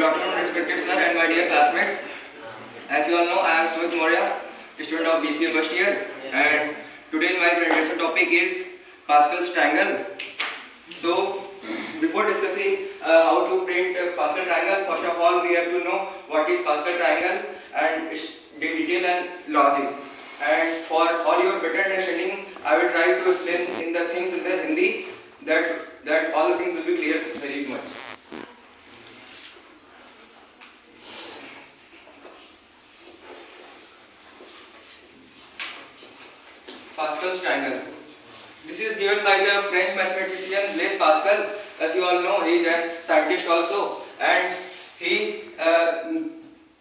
afternoon, respected sir and my dear classmates. As you all know, I am Sumit Maurya, student of BCA first year, and today my presentation topic is Pascal's triangle. So, before discussing how to print Pascal triangle, first of all we have to know what is Pascal triangle and its detail and logic. And for all your better understanding, I will try to explain in the things in the Hindi that all the things will be clear very much. Pascal's triangle. This is given by the French mathematician Blaise Pascal. As you all know, he is a scientist also, and he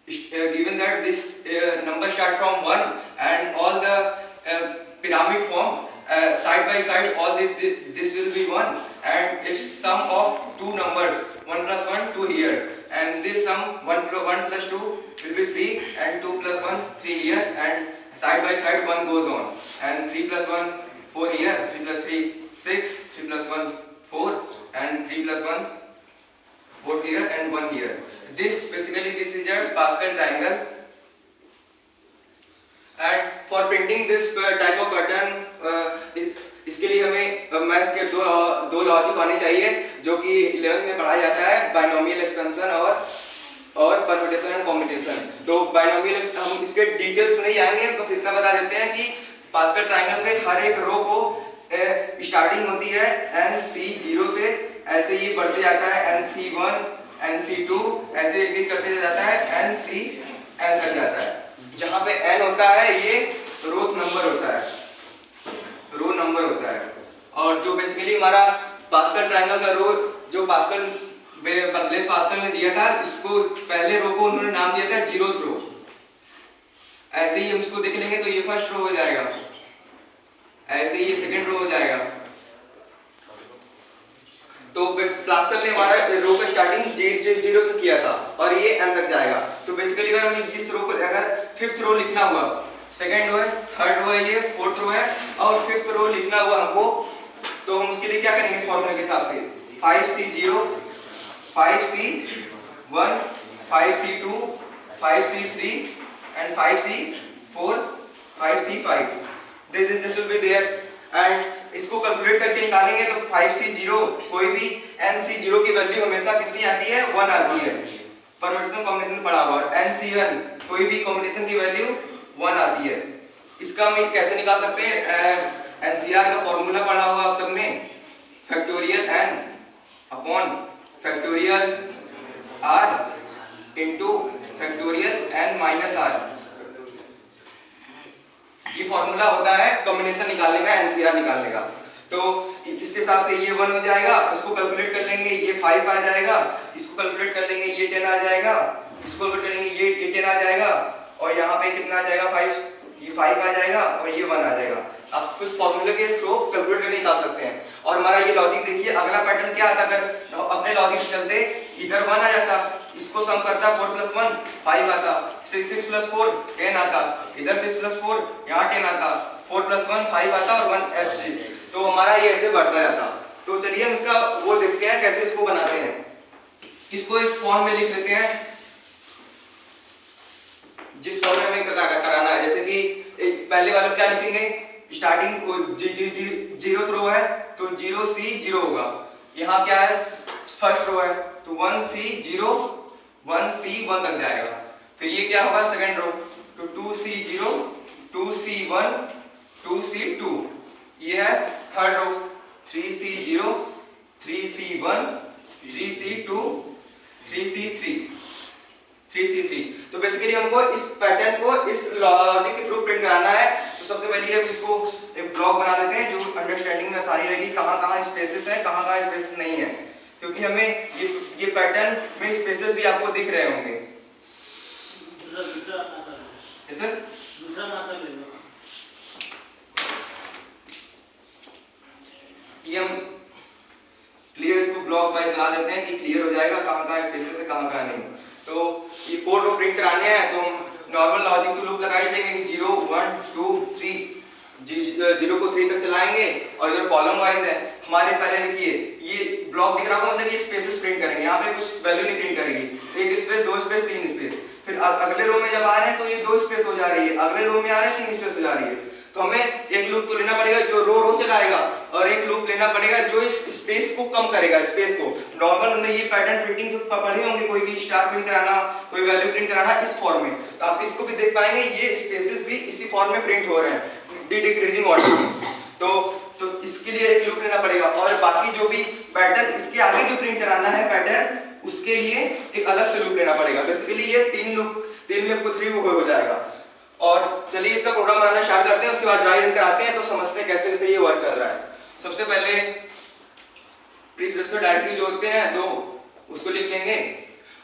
given that this number start from 1 and all the pyramid form side by side, all this will be 1, and its sum of two numbers 1 plus 1 2 here, and this sum 1 plus 2 will be 3 and 2 plus 1 3 here, and side by side 1 goes on, and 3 plus 1 4 here, 3 plus 3 6, 3 plus 1 4, and 3 plus 1 4 here and 1 here. This is a Pascal triangle, and for printing this type of pattern इसके लिए हमें maths के दो logic आने चाहिए जो कि 11th में पढ़ाया जाता है, बाइनोमियल एक्सपेंशन और परम्यूटेशन एंड कॉम्बिनेशन. तो बाइनोमियल हम इसके डिटेल्स में नहीं आएंगे, बस इतना बता देते हैं कि पास्कल ट्रायंगल में हर एक रो को स्टार्टिंग होती है NC0 से, ऐसे ही बढ़ते जाता है NC1 NC2, ऐसे इंक्रीज करते जाता है NCN तक जाता है. जहाँ पे N होता है ये रो नंबर होता है, और जो बेसिकली हमारा पास्कल ट्रायंगल का रो जो ब्लेस पास्कल ने दिया था, इसको पहले रो को उन्होंने नाम दिया था 0th रो. ऐसे ही हम इसको देख लेंगे तो ये फर्स्ट रो हो जाएगा, ऐसे ही ये सेकंड रो हो जाएगा. तो पास्कल ने हमारा रो का स्टार्टिंग 0 से किया था और ये n तक जाएगा. तो बेसिकली अगर हमें इस रो को अगर 5th रो लिखना हुआ, सेकंड रो है, थर्ड रो है, ये 4th रो है और 5th रो लिखना हुआ हमको, तो हम उसके लिए क्या करेंगे इस फॉर्मूले के हिसाब से 5C0 5C1 5C2 5C3 and 5C4 5C5. This will be there, and इसको कैलकुलेट करके निकालेंगे तो 5C0 कोई भी NC0 की वैल्यू हमेशा कितनी आती है 1 आती है, परम्यूटेशन कॉम्बिनेशन पढ़ा हुआ. NC1 कोई भी कॉम्बिनेशन की वैल्यू 1 आती है. इसका हम कैसे निकाल सकते हैं, NCR का फॉर्मूला पढ़ा हुआ आप सबने, factorial n upon factorial r into factorial n minus r. ये फॉर्मूला होता है कॉम्बिनेशन निकालने का, NCR निकालने का. तो इसके हिसाब से ये 1 हो जाएगा, इसको कैलकुलेट कर लेंगे ये 5 आ जाएगा, इसको कैलकुलेट कर लेंगे ये 10 आ जाएगा, इसको कैलकुलेट कर लेंगे ये 10 आ जाएगा, और यहाँ पे कितना आ जाएगा 5, ये 5 आ जाएगा और ये 1 आ जाएगा. आप इस फॉर्मूले के थ्रू कैलकुलेट करके निकाल सकते हैं. और हमारा ये लॉजिक देखिए, अगला पैटर्न क्या आता, अगर अपने लॉजिक से चलते इधर 1 आ जाता, इसको सम करता 4 + 1 5 आता, 6 + 4 10 आता, इधर 6 + 4 यहाँ 10 आता, 4 + 1 5 आता और 1 ऐसे. तो हमारा ये ऐसे बढ़ता जाता. तो चलिए हम इसका वो देखते हैं कैसे इसको बनाते हैं. इसको इस फॉर्म में लिख लेते हैं जिस फॉर्म में हमें कराना है. जैसे कि पहले वाला क्या लिखेंगे, स्टार्टिंग 0th रो है तो 0C0 होगा. यहाँ क्या है, फर्स्ट रो है तो 1C0 1C1 तक जाएगा. फिर ये क्या होगा सेकंड रो, तो 2C0 2C1 2C2. ये है third row 3C0 3C1 3C2 3C3. तो बेसिकली हमको इस पैटर्न को इस लॉजिक के थ्रू प्रिंट कराना है. तो सबसे पहले हम इसको एक ब्लॉक बना लेते हैं जो अंडरस्टैंडिंग में आसानी रहेगी, कहाँ स्पेसेस है कहाँ स्पेसेस नहीं है, क्योंकि हमें ये पैटर्न में स्पेसेस भी आपको दिख रहे होंगे. ये हम क्लियर इसको ब्लॉक वाइज बना लेते हैं कि क्लियर हो जाएगा कहाँ स्पेसेस है कहाँ नहीं. तो ये 4 रो प्रिंट कराने हैं तो हम नॉर्मल लॉजिक तो लूप लगा ही लेंगे कि 0 1 2 3, 0 को 3 तक चलाएंगे और इधर कॉलम वाइज है हमारे पहले देखिए ये ब्लॉक दिख रहा होगा, मतलब ये स्पेसेस प्रिंट करेंगे, यहाँ पे कुछ वैल्यू नहीं प्रिंट करेगी, एक स्पेस, दो स्पेस, तीन स्पेस। फिर अगले रो में जब आ रहे हैं तो ये दो स्पेस हो जा रही है, अगले रो में आ रहे हैं तीन स्पेस हो जा रही है। तो हमें एक लूप तो लेना पड़ेगा जो रो रो चलाएगा, और एक लूप लेना पड़ेगा जो इस स्पेस को कम करेगा, स्पेस को। नॉर्मल हमने ये पैटर्न प्रिंटिंग तो पढ़े होंगे, कोई भी स्टार प्रिंट कराना, कोई वैल्यू प्रिंट कराना इस फॉर्म में, तो आप इसको भी देख पाएंगे, ये स्पेसेस भी इसी फॉर्म में प्रिंट हो रहे हैं डिक्रीजिंग ऑर्डर में। तो इसके लिए एक लूप लेना पड़ेगा, और बाकी जो भी पैटर्न इसके आगे जो प्रिंट कराना है पैटर्न, उसके लिए एक अलग से लूप लेना पड़ेगा। बेसिकली ये तीन लूप को 3 हो जाएगा। और चलिए इसका प्रोग्राम बनाना स्टार्ट करते हैं, उसके बाद ड्राई रन कराते हैं तो समझते हैं कैसे कैसे ये वर्क कर रहा है। सबसे पहले प्रीक्लस्टर डायरेक्टरी जो होते हैं दो, उसको लिख लेंगे,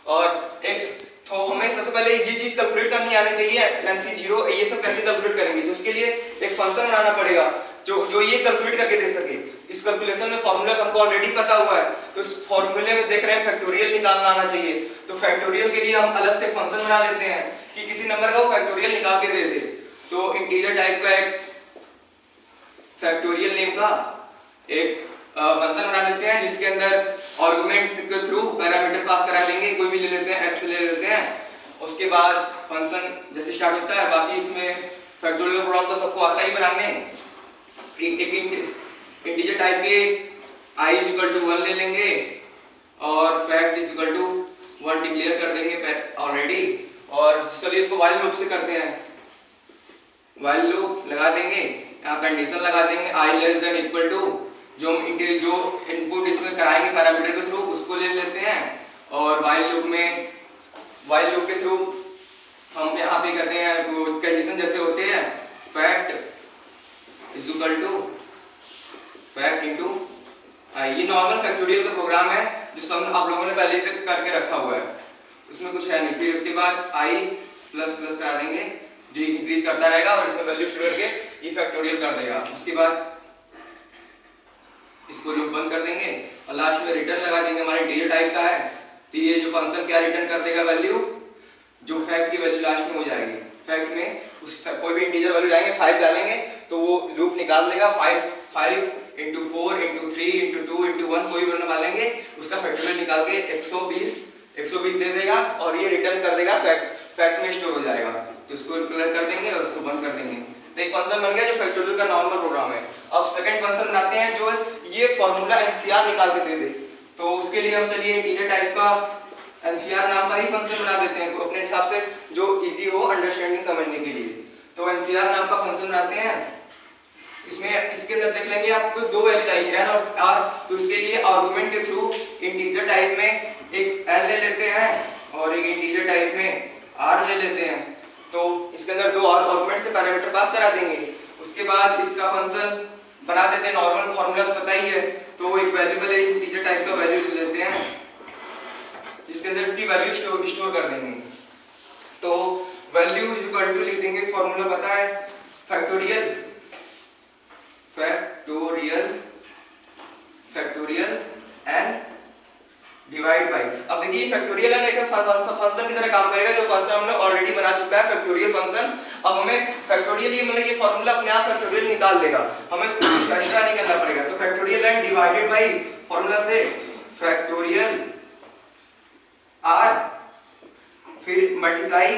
और एक तो हमें सबसे पहले ये चीज कैलकुलेट करनी आनी चाहिए, NC0 ये सब कैसे कैलकुलेट करेंगे, तो उसके लिए एक फंक्शन बनाना पड़ेगा जो ये कैलकुलेट करके दे सके। इस कैलकुलेशन में फॉर्मूला हमको ऑलरेडी पता हुआ है, तो इस फॉर्मूले में देख रहे हैं फैक्टोरियल निकालना आना चाहिए, तो फैक्टोरियल के लिए हम अलग से फंक्शन बना लेते हैं कि किसी नंबर का वो फैक्टोरियल निकाल के दे दे। तो इंटीजर टाइप का एक फैक्टोरियल नेम का एक फंक्शन बना लेते हैं, जिसके अंदर आर्गुमेंट्स के थ्रू पैरामीटर पास करा देंगे, कोई भी ले लेते हैं, x ले लेते हैं। उसके बाद फंक्शन जैसे स्टार्ट होता है, बाकी इसमें फैक्टोरियल प्रोग्राम तो सबको आता ही बनाने। एक इंटीजर टाइप के i = 1 ले लेंगे, और फैक्ट = 1 डिक्लेयर कर देंगे ऑलरेडी। और चलिए इसको व्हाइल लूप से करते हैं, व्हाइल लूप लगा देंगे, यहाँ कंडीशन लगा देंगे i <= जो हम जो इनपुट इसमें कराएंगे पैरामीटर के थ्रू उसको ले लेते हैं, और व्हाइल लूप के थ्रू हम यहाँ पे करते हैं कंडीशन जैसे होते हैं, फैक्ट = फैक्ट इनटू i। ये नॉर्मल फैक्टोरियल का प्रोग्राम है जिसको आप लोगों ने पहले से करके रखा हुआ है, उसमें कुछ है नहीं। फिर उसके बाद i++ करा देंगे, जो इंक्रीज करता रहेगा और इसमें वैल्यू स्टोर करके ये फैक्टोरियल कर देगा। उसके बाद इसको लूप बंद कर देंगे, और लास्ट में रिटर्न लगा देंगे। हमारे इंटीजर टाइप का है, तो ये जो फंक्शन क्या रिटर्न कर देगा, वैल्यू जो फैक्ट की वैल्यू लास्ट में हो जाएगी। फैक्ट में कोई भी इंटीजर वैल्यू लाएंगे, 5 डालेंगे तो वो लूप निकाल देगा, 5 × 4 × 3 × 2 × 1 कोई वैल्यू डालेंगे, उसका फैक्टोरियल निकाल के 120 दे देगा, और ये रिटर्न कर देगा, फैक्ट में स्टोर हो जाएगा। तो इसको इंक्लूड कर देंगे और उसको बंद कर देंगे। तो एक फंक्शन बन गया जो फैक्टोरियल का नॉर्मल प्रोग्राम है। अब सेकंड फंक्शन बनाते हैं जो ये फॉर्मूला NCR निकाल के दे दे। तो उसके लिए हम चलिए इंटीजर टाइप का NCR नाम का ही फंक्शन बना देते हैं अपने हिसाब से, जो इजी हो अंडरस्टैंडिंग समझने के लिए। तो NCR नाम का फंक्शन बनाते हैं, इसमें इसके अंदर देख लेंगे आपको दो वैल्यू चाहिए n और r, तो इसके लिए आर्गुमेंट के थ्रू इंटीजर टाइप में एक n ले लेते हैं और एक इंटीजर टाइप में r ले लेते हैं। तो इसके अंदर दो और आर्गुमेंट से पैरामीटर पास करा देंगे। उसके बाद इसका फंक्शन बना देते हैं, नॉर्मल फॉर्मूला तो पता ही है। तो एक वेरिएबल इंटीजर टाइप का वैल्यू ले लेते हैं, जिसके अंदर इसकी वैल्यू स्टोर कर देंगे। तो वैल्यू = लिख देंगे, फॉर्मूला पता है, फैक्टोरियल n डिवाइड बाय। अब देखिए फैक्टोरियल n एक फंक्शन की तरह काम करेगा, जो फंक्शन हमने ऑलरेडी बना चुका है फैक्टोरियल फंक्शन। अब हमें फैक्टोरियल ये मतलब ये फॉर्मूला अपने आप फैक्टोरियल निकाल देगा, हमें इसको एक्स्ट्रा नहीं करना पड़ेगा। तो factorial n divided by formula से फैक्टोरियल r, फिर मल्टीप्लाई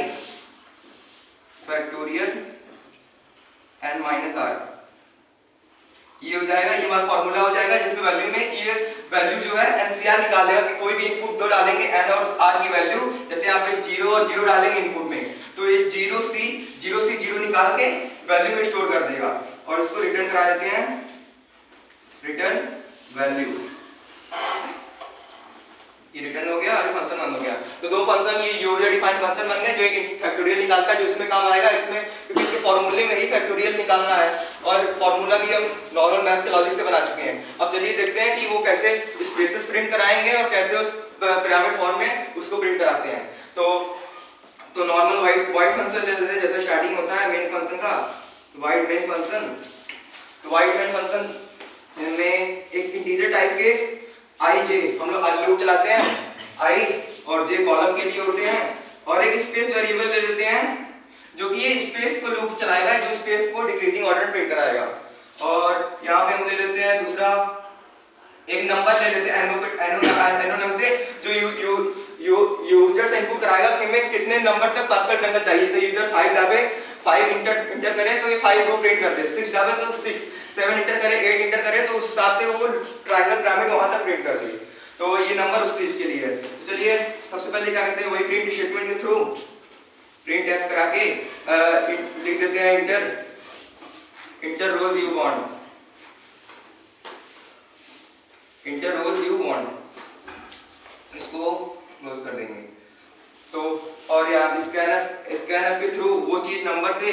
फैक्टोरियल n - r, ये हो जाएगा, ये हमारा फॉर्मूला हो जाएगा, जिसमें वैल्यू में ये वैल्यू जो है NCR निकाल देगा कि कोई भी इनपुट दो डालेंगे n और r की वैल्यू, जैसे यहाँ पे 0 और 0 डालेंगे इनपुट में, तो ये 0 निकाल के वैल्यू में स्टोर कर देगा। और इसको रिटर्न करा देते हैं, रिटर्न वैल्यू, ये रिटर्न हो गया और फंक्शन बंद हो गया। तो दो फंक्शन ये यूजर डिफाइंड फंक्शन बन गए, जो एक फैक्टोरियल निकालता है, जो इसमें काम आएगा, इसमें क्योंकि इसके फॉर्मूले में ही फैक्टोरियल निकालना है, और फॉर्मूला भी हम नॉर्मल मैथ्स के लॉजिक से बना चुके हैं। अब चलिए देखते हैं कि वो कैसे स्पेसेस प्रिंट कराएंगे और कैसे उस पिरामिड फॉर्म में उसको प्रिंट कराते हैं। तो नॉर्मल वाइड फंक्शन ले लेते हैं, जैसे स्टार्टिंग होता है मेन फंक्शन का, वाइड मेन फंक्शन। तो वाइड मेन फंक्शन में एक इंटीजर टाइप के i j हम लोग लूप चलाते हैं, i और j कॉलम के लिए होते हैं, और एक स्पेस वेरिएबल ले लेते हैं जो कि ये स्पेस को लूप चलाएगा, जो स्पेस को डिक्रीजिंग ऑर्डर प्रिंट कराएगा। और यहाँ पे हम ले लेते हैं दूसरा एक नंबर ले लेते हैं एनोनम से, जो यूजर से इनपुट कराएगा कि हमें कितने नंबर तक पास करना चाहिए। जैसे यूजर 5 डाले, 5 इंटर करे तो ये 5 को प्रिंट कर दे, 6 डाले तो 6, 7 इंटर करे, 8 इंटर करे तो उस हिसाब से वो ट्रायंगल पिरामिड वहां तक प्रिंट कर दे। तो ये नंबर उस चीज के लिए है। तो चलिए सबसे पहले क्या करते हैं, वही प्रिंट स्टेटमेंट के थ्रू प्रिंट एफ करा के लिख देते हैं enter rows you want, enter rows you want, इसको क्लोज कर देंगे। तो और यहाँ स्कैनर के थ्रू वो चीज नंबर से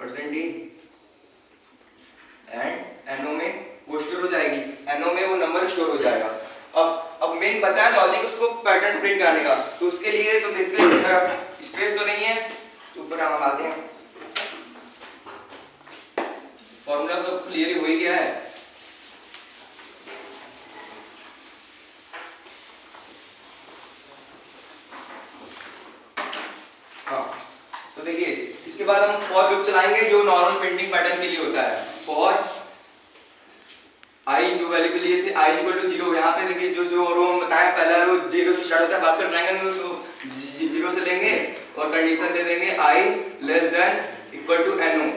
%d एंड एनओ में वो स्टोर हो जाएगी, एनओ में वो नंबर स्टोर हो जाएगा। अब मेन बचा है लॉजिक उसको पैटर्न प्रिंट कराने का। तो उसके लिए तो देखते हैं स्पेस तो नहीं है, तो ऊपर हम आते हैं, फॉर्मूला सब क्लियर हो ही गया है। हाँ तो देखिए इसके बाद हम फॉर लूप चलाएंगे जो नॉर्मल प्रिंटिंग पैटर्न के लिए होता है। फॉर आई जो वैल्यू के लिए थे i इक्वल टू 0, यहाँ पे देखिए जो रो हम बताया पहला रो 0 से स्टार्ट होता है बास्केट ट्रायंगल में, तो 0 से लेंगे और कंडीशन दे देंगे i less than equal to no।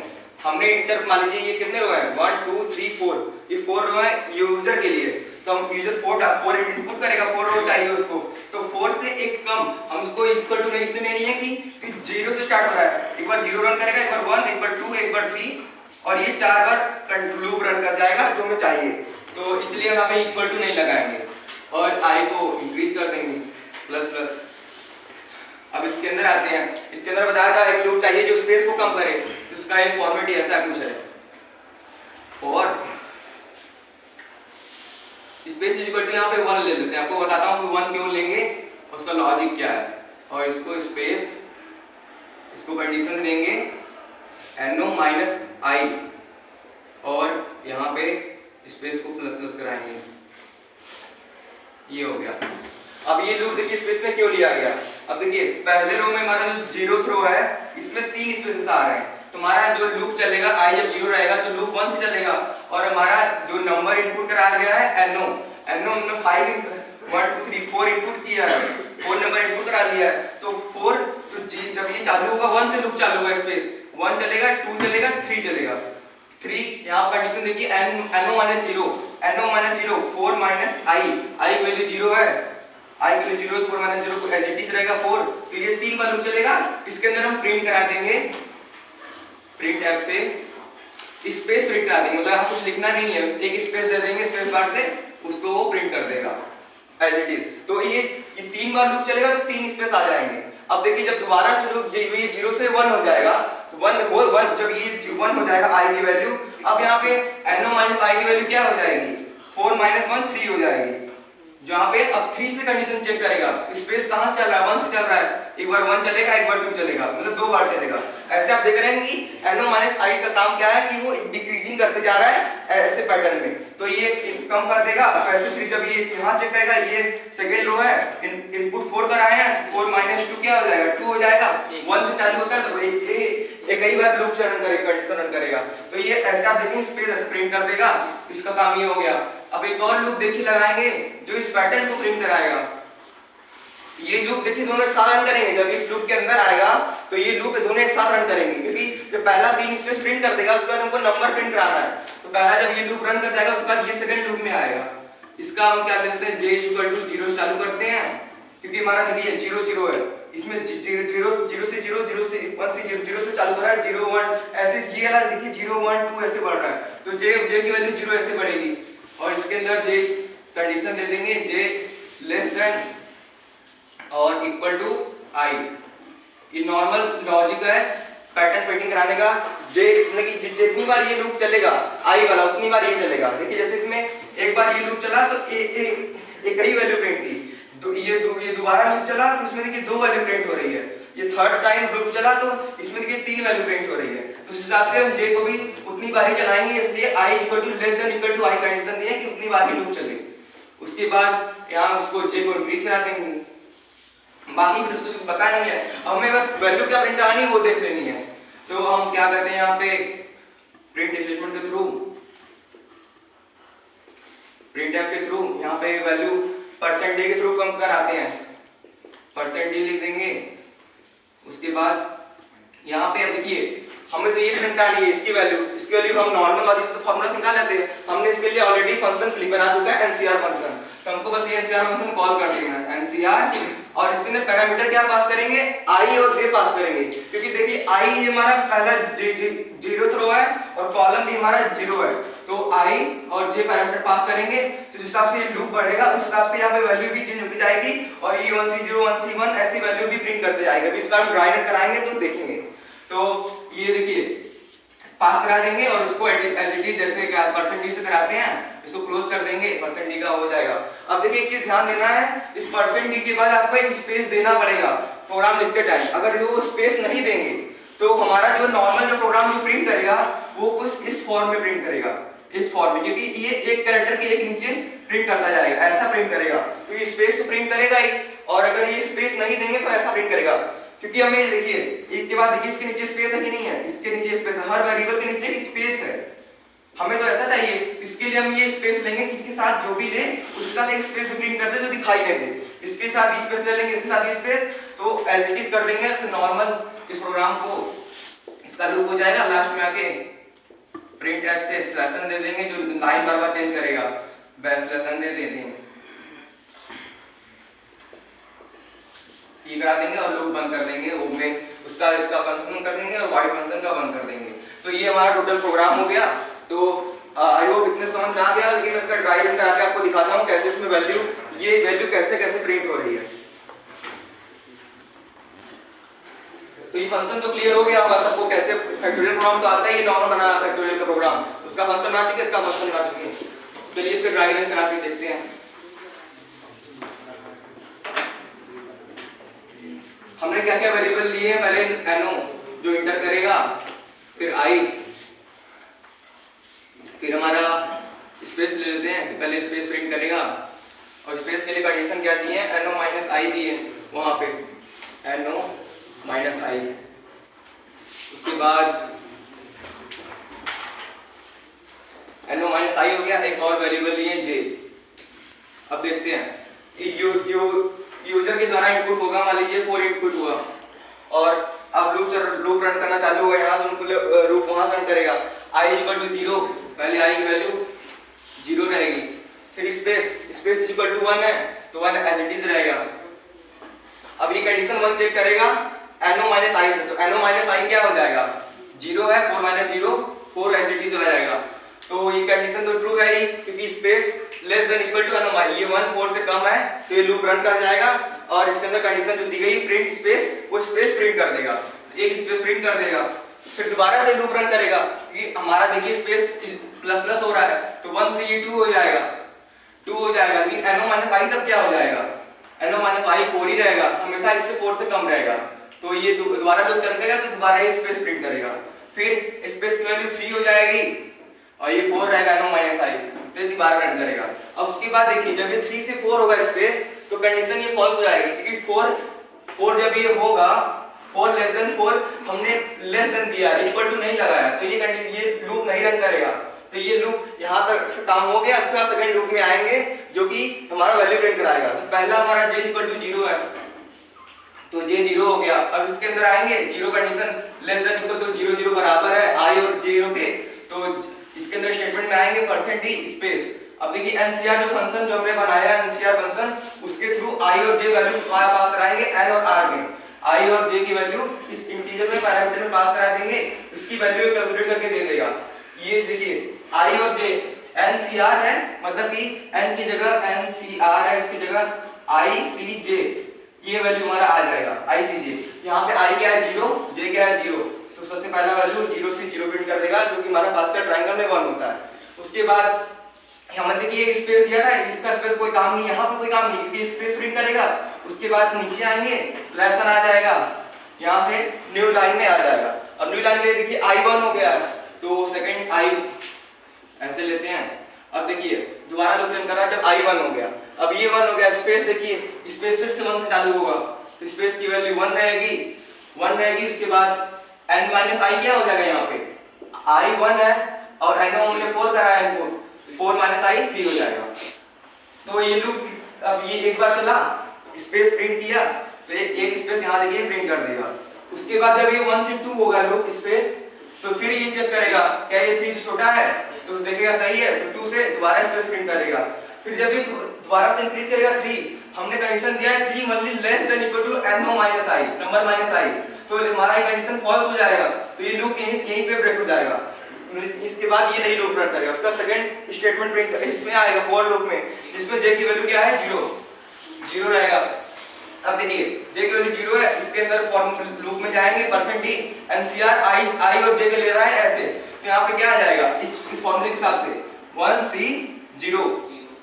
हमने इंटर मान लीजिए ये कितने रो है 1 2 3 4, ये 4 रो है यूजर के लिए, तो हम यूजर 4 इनपुट करेगा, 4 रो चाहिए उसको, तो 4 से एक कम हम उसको इक्वल टू नहीं इसलिए नहीं है कि 0 से स्टार्ट हो रहा है, एक बार 0 रन करेगा, एक बार 1, एक बार 2, एक बार 3 और ये 4 बार लूप रन कर जाएगा जो हमें चाहिए। तो इसलिए हम यहाँ पे इक्वल टू नहीं लगाएंगे और i को इंक्रीज कर देंगे प्लस प्लस। अब इसके अंदर आते हैं, इसके अंदर बताया था एक लूप चाहिए जो स्पेस को कम करे, तो इसका एक फॉर्मेट ऐसा कुछ है, और स्पेस इक्वल टू यहाँ पे 1 ले लेते हैं। आपको बताता हूँ कि 1 क्यों लेंगे, उसका लॉजिक क्या है, और इसको स्पेस, इसको कंडीशन देंगे no माइनस i और यहाँ पे स्पेस को प्लस प्लस कराएंगे, ये हो गया। अब ये लूप देखिए स्पेस में क्यों लिया गया। अब देखिए पहले रो में हमारा जो 0th रो है इसमें 3 स्पेसेस आ रहे हैं, तो हमारा जो लूप चलेगा i जब 0 रहेगा तो लूप 1 से चलेगा, और हमारा जो नंबर इनपुट कराया गया है no हमने 5 1 2 3 4 इनपुट किया है, 4 नंबर इनपुट करा लिया है, तो 4 तो जब ये चालू होगा 1 से लूप चालू होगा, स्पेस 1 चलेगा, 2 चलेगा, 3 चलेगा, 3 यहाँ कंडीशन देखिए no minus 0 4 minus i value 0 है, i वैल्यू 0 है, 4 माइनस 0 को एज इट इज रहेगा 4, तो ये 3 का लूप चलेगा। इसके अंदर हम प्रिंट करा देंगे, प्रिंट एफ से स्पेस प्रिंट करा देंगे, मतलब हम कुछ लिखना नहीं है, एक स्पेस दे देंगे स्पेस बार से, उसको वो प्रिंट कर देगा एज इट इज। तो ये 3 बार लूप चलेगा तो 3 स्पेस आ जाएंगे। अब देखिए जब दोबारा से लूप ये 0 से 1 हो जाएगा, तो 1 जब ये 1 हो जाएगा i की वैल्यू, अब यहाँ पे no माइनस i की वैल्यू क्या हो जाएगी, 4 माइनस 1 3 हो जाएगी, जहाँ पे अब 3 से कंडीशन चेक करेगा, स्पेस कहाँ से चल रहा है, 1 से चल रहा है, एक बार 1 चलेगा, एक बार 2 चलेगा, मतलब 2 बार चलेगा। ऐसे आप देख रहे हैं कि no माइनस i का काम क्या है कि वो डिक्रीजिंग करते जा रहा है ऐसे पैटर्न में, तो ये कम कर देगा। तो ऐसे फिर जब ये यहाँ चेक करेगा, ये सेकेंड रो है, इनपुट 4 कराए हैं, 4 माइनस 2 क्या हो जाएगा, 2 हो जाएगा, 1 से चालू होता है तो एक ही बार लूप रन करेगा, कंडीशन रन करेगा। तो ये ऐसे आप देखेंगे स्पेस ऐसे प्रिंट कर देगा, इसका काम ये हो गया। अब एक और लूप देखिए लगाएंगे जो इस पैटर्न को प्रिंट कराएगा। ये लूप देखिए दोनों एक साथ रन करेंगे, जब इस लूप के अंदर आएगा तो ये लूप दोनों एक साथ रन करेंगे, क्योंकि जब पहला 3 स्पेस प्रिंट कर देगा उसके बाद हमको नंबर प्रिंट कराना है, तो पहला जब ये लूप रन कर जाएगा उसके बाद ये सेकंड लूप में आएगा। इसका हम क्या देते हैं, j 0 चालू करते हैं, क्योंकि हमारा देखिए 0 0 है, इसमें 0 से 0 0 से 1 से 0 से चालू कर रहा है, 0 1 ऐसे ये वाला देखिए 0 1 2 ऐसे बढ़ रहा है, तो j की वैल्यू 0 ऐसे बढ़ेगी, और इसके अंदर j कंडीशन दे देंगे j लेस देन और इक्वल टू i। ये नॉर्मल लॉजिक है पैटर्न प्रिंटिंग कराने का। j मतलब कि जितनी बार ये लूप चलेगा i वाला उतनी बार ये चलेगा। देखिए जैसे इसमें एक बार ये लूप चला तो एक ही वैल्यू प्रिंट की, तो ये दोबारा लूप चला तो इसमें देखिए 2 वैल्यू प्रिंट हो रही है, ये थर्ड टाइम लूप चला तो इसमें देखिए 3 वैल्यू प्रिंट हो रही है। तो उस हिसाब से हम j को भी उतनी बार ही चलाएंगे, इसलिए i less than equal to i condition दी है कि उतनी बार ही लूप चले। उसके बाद यहाँ उसको j को इंक्रीज करा देंगे, बाकी फिर उसको पता नहीं है, हमें बस वैल्यू क्या प्रिंट करानी है वो देख लेनी है। तो हम क्या करते हैं यहाँ पे प्रिंट स्टेटमेंट के थ्रू प्रिंटफ के थ्रू यहाँ पे वैल्यू परसेंट डी के थ्रू कम कराते हैं, परसेंट डी लिख देंगे। उसके बाद यहाँ पे अब देखिए हमें तो ये प्रिंट करनी है इसकी वैल्यू हम नॉर्मल और इसका फॉर्मूला निकाल लेते हैं। हमने इसके लिए ऑलरेडी फंक्शन बना चुका है एनसीआर फंक्शन, तो हमको बस ये एनसीआर फंक्शन कॉल कर देना है एनसीआर, और इसके अंदर पैरामीटर क्या पास करेंगे, आई और जे पास करेंगे, क्योंकि देखिए आई ये हमारा पहला जीरो रो है और कॉलम भी हमारा जीरो है, तो आई और जे पैरामीटर पास करेंगे। तो जिस हिसाब से लूप बढ़ेगा उस हिसाब से यहाँ पे वैल्यू भी चेंज होती जाएगी और E1 C0 1 C1 ऐसी वैल्यू भी प्रिंट करते जाएगा। अभी इसका हम ड्राई रन कराएंगे तो देखेंगे। तो ये देखिए पास करा देंगे और इसको एज इट इज जैसे क्या परसेंट डी से कराते हैं इसको क्लोज कर देंगे, परसेंट डी का हो जाएगा। अब देखिए एक चीज ध्यान देना है, इस परसेंट डी के बाद आपको एक स्पेस देना पड़ेगा प्रोग्राम लिखते टाइम। अगर वो स्पेस नहीं देंगे तो हमारा जो नॉर्मल जो प्रोग्राम जो प्रिंट करेगा वो कुछ इस फॉर्म में प्रिंट करेगा, इस फॉर्म में, क्योंकि ये एक कैरेक्टर के एक नीचे प्रिंट करता जाएगा, ऐसा प्रिंट करेगा, क्योंकि स्पेस तो प्रिंट करेगा ही, और अगर ये स्पेस नहीं देंगे तो ऐसा प्रिंट करेगा। क्योंकि हमें देखिए एक के बाद देखिए इसके नीचे स्पेस है कि नहीं है, इसके नीचे स्पेस है, हर वेरिएबल के नीचे एक स्पेस है, हमें तो ऐसा चाहिए। तो इसके लिए हम ये स्पेस लेंगे, इसके साथ जो भी ले उसके साथ एक स्पेस भी प्रिंट कर दे जो दिखाई नहीं दे, इसके साथ स्पेस ले लेंगे, इसके साथ स्पेस, तो एज इट इज कर देंगे। फिर नॉर्मल इस प्रोग्राम को इसका लूप हो जाएगा, लास्ट में आके प्रिंट एफ से स्लैशन दे देंगे जो लाइन बार बार चेंज करेगा, बैक स्लैशन दे देते हैं, ये करा देंगे और लूप बंद कर देंगे, वो में उसका इसका फंक्शन कर देंगे और वाइट फंक्शन का बंद कर देंगे। तो ये हमारा टोटल प्रोग्राम हो गया। तो आई होप इतने समझ में आ गया, लेकिन इसका ड्राई रन करा के आपको दिखाता हूँ कैसे इसमें ये वैल्यू कैसे प्रिंट हो रही है। तो ये फंक्शन तो क्लियर हो गया होगा सबको, कैसे फैक्टोरियल प्रोग्राम तो आता है, ये नॉर्मल बना फैक्टोरियल का प्रोग्राम, उसका फंक्शन बना चुके, इसका फंक्शन बना चुके। चलिए इसका ड्राई रन करा के देखते हैं। हमने क्या क्या वेरिएबल लिए हैं, पहले एनो जो इंटर करेगा, फिर आई, फिर हमारा स्पेस ले लेते हैं कि पहले स्पेस प्रिंट करेगा, और स्पेस के लिए कंडीशन क्या दी है, एनो माइनस आई दी है वहां पे, एनो माइनस आई। उसके बाद एनो माइनस आई हो गया, एक और वेरिएबल लिए जे। अब देखते हैं यूजर के द्वारा इनपुट होगा, मान लीजिए 4 इनपुट हुआ और अब लूप रन करना चालू होगा, यहाँ से उनको लूप वहां से रन करेगा, i इक्वल टू 0, पहले i की वैल्यू 0 रहेगी, फिर स्पेस इक्वल टू 1 है तो 1 एज इट इज रहेगा। अब ये कंडीशन 1 चेक करेगा एनो माइनस आई से, तो एनो माइनस आई क्या हो जाएगा, 0 है, 4 माइनस 0 4 एज इट इज हो जाएगा। तो ये कंडीशन तो ट्रू है ही, क्योंकि space less than equal to एनो, ये 1 4 से कम है तो ये लूप रन कर जाएगा, और इसके अंदर कंडीशन जो दी गई प्रिंट स्पेस, वो स्पेस प्रिंट कर देगा, एक स्पेस प्रिंट कर देगा, फिर दोबारा से लूप रन करेगा, क्योंकि हमारा देखिए स्पेस प्लस प्लस हो रहा है तो 1 से ये 2 हो जाएगा, 2 हो जाएगा, लेकिन एनो माइनस आई तब क्या हो जाएगा, एनो माइनस आई 4 ही रहेगा, हमेशा इससे 4 से कम रहेगा, तो ये दोबारा लूप रन करेगा तो दोबारा ये स्पेस प्रिंट करेगा, फिर स्पेस की वैल्यू 3 हो जाएगी और ये 4 रहेगा एनो माइनस आई, फिर दोबारा रन करेगा। अब उसके बाद देखिए जब ये 3 से 4 होगा स्पेस, तो कंडीशन ये फॉल्स हो जाएगी, क्योंकि 4 जब ये होगा 4 लेस देन 4, हमने लेस देन दिया, इक्वल टू नहीं लगाया, तो ये लूप नहीं रन करेगा। तो ये लूप यहाँ तक काम हो गया, उसके बाद सेकंड लूप में आएंगे जो कि हमारा वैल्यू प्रिंट कराएगा। तो पहला हमारा j इक्वल टू 0 है, तो j 0 हो गया। अब इसके अंदर आएंगे 0 condition less than equal to 0 0 बराबर है i और j के, तो इसके अंदर स्टेटमेंट में आएंगे परसेंट d स्पेस। अब देखिए एनसीआर जो फंक्शन जो हमने बनाया है एनसीआर फंक्शन, उसके थ्रू i और j वैल्यू पास कराएंगे n और r में, i और j की वैल्यू इस इंटीजर में पैरामीटर में पास करा देंगे, इसकी वैल्यू कैलकुलेट करके दे देगा। ये देखिए i और j एनसीआर है, मतलब कि n की जगह एनसीआर है, इसकी जगह icj, ये वैल्यू हमारा आ जाएगा icj। यहाँ पे i क्या है 0, j क्या है 0, तो सबसे पहला वैल्यू 0 से 0 प्रिंट कर देगा, जो कि हमारा बास्केट ट्रायंगल में 1 होता है। उसके बाद हमने देखिए एक स्पेस दिया था, इसका स्पेस कोई काम नहीं, यहाँ पे कोई काम नहीं, क्योंकि स्पेस प्रिंट करेगा। उसके बाद नीचे आएंगे स्लैशन आ जाएगा, यहाँ से न्यू लाइन में आ जाएगा। अब न्यू लाइन में देखिए i1 हो गया, तो सेकंड i ऐसे लेते हैं। अब देखिए दोबारा लूप रन कर रहा है जब i1 हो गया, अब ये 1 हो गया, स्पेस देखिए स्पेस फिर से 1 से चालू होगा, तो स्पेस की वैल्यू 1 रहेगी। उसके बाद n माइनस i क्या हो जाएगा, यहाँ पे i 1 है और n हमने 4 करा है इनपुट, 4 माइनस आई 3 हो जाएगा। तो ये लूप अब ये एक बार चला, स्पेस प्रिंट किया तो एक स्पेस यहाँ देखिए प्रिंट कर देगा। उसके बाद जब ये 1 से 2 होगा लूप स्पेस, तो फिर ये चेक करेगा क्या ये 3 से छोटा है, तो देखेगा सही है तो 2 से दोबारा स्पेस प्रिंट करेगा। फिर जब ये दोबारा से इंक्रीज करेगा 3, हमने कंडीशन दिया है 3 multi less than equal to n minus I, number minus I, तो हमारा ये कंडीशन फॉल्स हो जाएगा, तो ये लूप यहीं पे ब्रेक हो जाएगा। इसके बाद ये नहीं लूप रन करेगा। उसका सेकंड स्टेटमेंट प्रिंट इसमें आएगा फॉर लूप में, जिसमें j की वैल्यू क्या है 0 रहेगा। अब देखिए j की वैल्यू 0 है, इसके अंदर फॉर लूप में जाएंगे %d NCR i और j के ले रहा है ऐसे, तो यहाँ पे क्या आ जाएगा इस फॉर्मूले के हिसाब से 1C0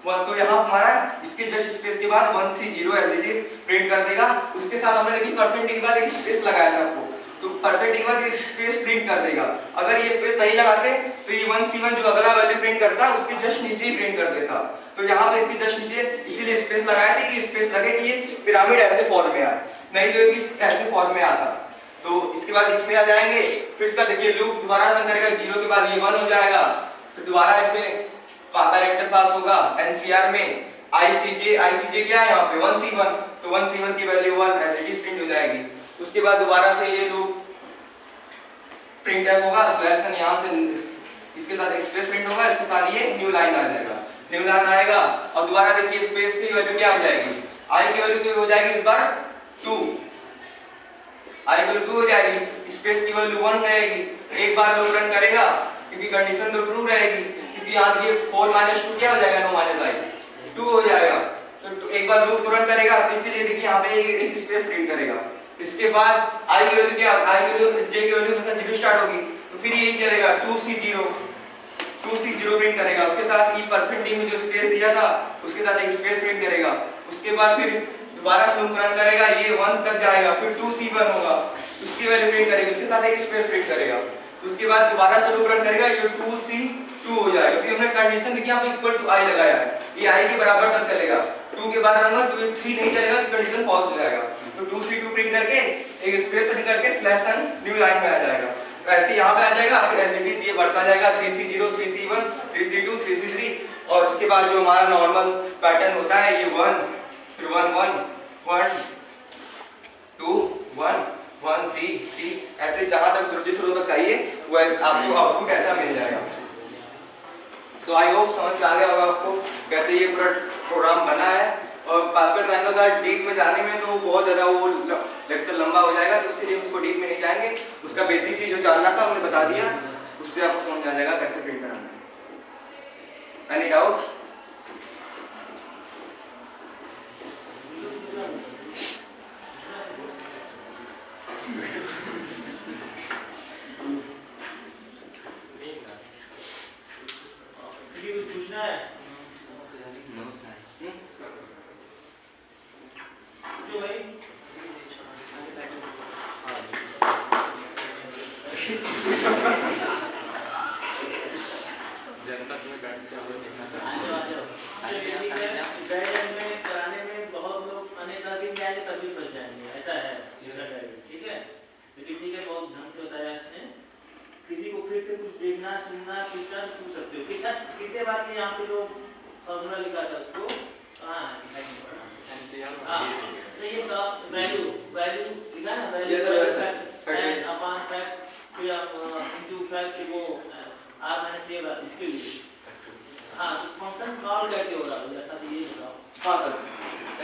1, तो यहाँ हमारा इसके जस्ट स्पेस के बाद 1C0 as it is print कर देगा। उसके साथ हमने देखिए %d के बाद एक स्पेस लगाया था आपको, तो %d के बाद एक स्पेस प्रिंट कर देगा। अगर ये स्पेस नहीं लगाते तो ये 1C1 जो अगला वैल्यू प्रिंट करता है उसके जस्ट नीचे ही प्रिंट कर देता। तो यहाँ पे इसके जस्ट नीचे इसीलिए स्पेस लगाया था कि स्पेस लगे कि ये पिरामिड ऐसे फॉर्म में आए, नहीं तो ये ऐसे फॉर्म में आता। तो इसके बाद इसमें आ जाएंगे, फिर इसका देखिए लूप दोबारा रन करेगा, 0 के बाद ये 1 हो जाएगा, फिर दोबारा इसमें कैरेक्टर पास होगा NCR में ICJ क्या है यहाँ पे 1C1, तो 1C1 की value 1 as it is print हो जाएगी। उसके बाद दोबारा से ये लूप प्रिंटफ होगा स्लैश n, यहाँ से इसके साथ एक स्पेस प्रिंट होगा, इसके साथ ये न्यू लाइन आ जाएगा, न्यू लाइन आएगा। अब दोबारा देखिए स्पेस की वैल्यू क्या हो जाएगी, i की वैल्यू तो हो जाएगी इस बार 2, i की वैल्यू 2 हो जाएगी, स्पेस की वैल्यू 1 रहेगी। एक बार लूप रन करेगा क्योंकि कंडीशन तो ट्रू रहेगी, क्योंकि यहाँ देखिए 4 माइनस 2 क्या हो जाएगा 9 माइनस आई 2 हो जाएगा। तो एक बार लूप रन करेगा तो इसीलिए देखिए यहाँ पे एक स्पेस प्रिंट करेगा। इसके बाद i की वैल्यू क्या, i की वैल्यू j की वैल्यू मतलब 0 स्टार्ट होगी, तो फिर यही चलेगा 2C0 प्रिंट करेगा। उसके साथ ये %d में जो स्पेस दिया था उसके साथ एक स्पेस प्रिंट करेगा। उसके बाद फिर दोबारा लूप रन करेगा, ये 1 तक जाएगा, फिर 2C1 होगा, उसकी वैल्यू प्रिंट करेगा, उसके साथ एक स्पेस प्रिंट करेगा। उसके बाद दोबारा से लूप रन करेगा, ये 2C2 हो जाएगा, क्योंकि हमने कंडीशन देखी यहाँ पे इक्वल टू i लगाया है, ये i के बराबर तक चलेगा। 2 के बाद रन होगा, 3 नहीं चलेगा तो कंडीशन फॉल्स हो जाएगा। तो 2C2 प्रिंट करके एक स्पेस प्रिंट करके स्लैश n न्यू लाइन में आ जाएगा। तो ऐसे यहाँ पे आ जाएगा, फिर एज इट इज ये बढ़ता जाएगा 3C0 3C1 3C2 3C3, और उसके बाद जो हमारा नॉर्मल पैटर्न होता है ये 1 फिर 1 1 1 2 1 1 3 3, ऐसे जहां तक जिस रो तक चाहिए वो आपको आउटपुट ऐसा मिल जाएगा। तो आई होप समझ आ गया होगा आपको कैसे ये पूरा प्रोग्राम बना है। और पास्कल ट्रायंगल का डीप में जाने में तो बहुत ज़्यादा वो लेक्चर लंबा हो जाएगा, तो इसलिए उसको डीप में नहीं जाएंगे। उसका बेसिक चीज़ जो जानना था हमने बता दिया, उससे आपको समझ आ जाएगा कैसे प्रिंट करना है। Any doubt? पूछना है जो भाई जनता में बैठ के देखना कराने में बहुत लोग अनेक आगे तभी फंस जाएंगे, ऐसा है ठीक है। लेकिन ठीक है, बहुत ढंग से बताया इसने। किसी को फिर से कुछ देखना सुनना पूछना पूछ सकते हो। कितने बार के यहाँ पे जो फॉर्मूला लिखा था उसको कहाँ तो ये वैल्यू लिखा ना, वैल्यू एंड अपॉन फैक्ट फिर इनटू फैक्ट वो r माइनस a इसके लिए। हाँ, तो फंक्शन कॉल कैसे हो रहा है जैसा कि ये बताओ। हाँ सर,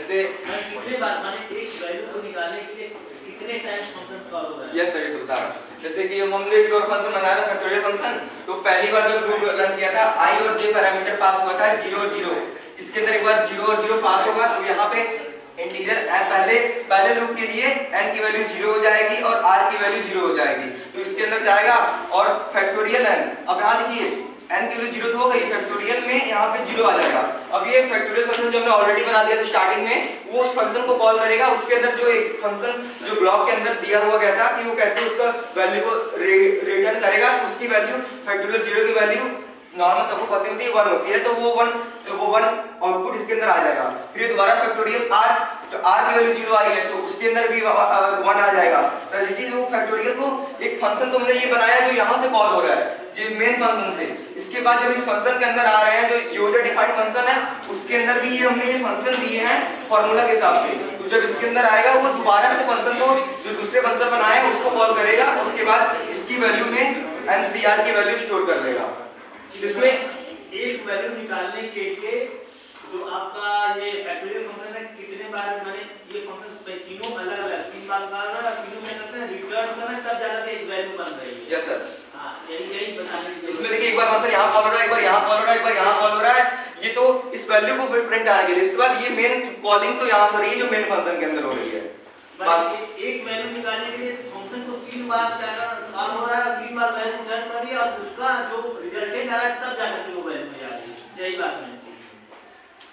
ऐसे कितने बार माने एक वैल्यू को निकालने के लिए कितने टाइम्स फंक्शन कॉल हो रहा है। यस सर, ये बता रहा हूँ। जैसे कि हमने एक और फंक्शन बनाया था फैक्टोरियल फंक्शन, तो पहली बार जब लूप रन किया था i और j पैरामीटर पास हुआ था 0 और 0। इसके अंदर एक बार 0 और 0 पास होगा तो यहाँ पे इंटीजर पहले लूप के लिए n की वैल्यू 0 हो जाएगी और r की वैल्यू 0 हो जाएगी, तो इसके अंदर जाएगा और फैक्टोरियल n। अब यहाँ देखिए n की वैल्यू 0 तो हो गई, फैक्टोरियल में यहाँ पे 0 आ जाएगा। अब ये फैक्टोरियल फंक्शन जो हमने ऑलरेडी बना दिया था स्टार्टिंग में, वो उस फंक्शन को कॉल करेगा। उसके अंदर जो एक फंक्शन जो ब्लॉक के अंदर दिया हुआ गया था कि वो कैसे उसका वैल्यू को रिटर्न करेगा, तो उसकी वैल्यू फैक्टोरियल 0 की वैल्यू नॉर्मल सबको पता होती है 1 होती है, तो वो 1 आउटपुट इसके अंदर आ जाएगा। फिर ये दोबारा फैक्टोरियल r जो r की वैल्यू 0 आई है तो उसके अंदर भी 1 आ जाएगा। तो इट इज वो फैक्टोरियल को एक फंक्शन तो हमने ये बनाया जो यहाँ से कॉल हो रहा है जो मेन फंक्शन से। इसके बाद जब इस फंक्शन के अंदर आ रहे हैं जो यूजर डिफाइंड फंक्शन है उसके अंदर भी ये हमने ये फंक्शन दिए हैं फॉर्मूला के हिसाब से। तो जब इसके अंदर आएगा वो दोबारा से फंक्शन को जो दूसरे फंक्शन बनाया है उसको कॉल करेगा, उसके बाद इसकी वैल्यू में एनसीआर की वैल्यू स्टोर कर लेगा। इसमें एक वैल्यू निकालने के लिए जो आपका ये फैक्टोरियल फंक्शन है कितने बार मैंने ये फंक्शन तीनों अलग अलग 3 बार कर रहा है, तीनों में करते हैं रिटर्न कर रहे हैं तब जाकर एक वैल्यू बन रही है। Yes sir. हां यही बताने की इसमें देखिए एक बार फंक्शन यहाँ कॉल हो रहा है, एक बार यहाँ कॉल हो रहा है, एक बार यहाँ कॉल हो रहा है, ये तो इस वैल्यू को प्रिंट कराने के लिए। इसके बाद ये मेन कॉलिंग तो यहाँ से हो रही है जो मेन फंक्शन के अंदर हो रही है। एक वैल्यू निकालने के लिए फंक्शन को 3 बार कॉल हो रहा है, 3 बार वैल्यू रिटर्न कर दिया और उसका जो रिजल्टेंट आ रहा है तब जाकर वो वैल्यू में जा रही है। यही बात है,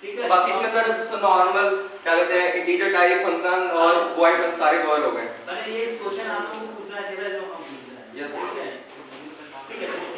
ठीक है। बाकी इसमें सर नॉर्मल क्या कहते हैं इंटीजर टाइप फंक्शन और वॉइड फंक्शन सारे कवर हो गए। अरे ये क्वेश्चन आप लोगों को पूछना चाहिए जो हम पूछ रहे हैं। यस ठीक है, ठीक है।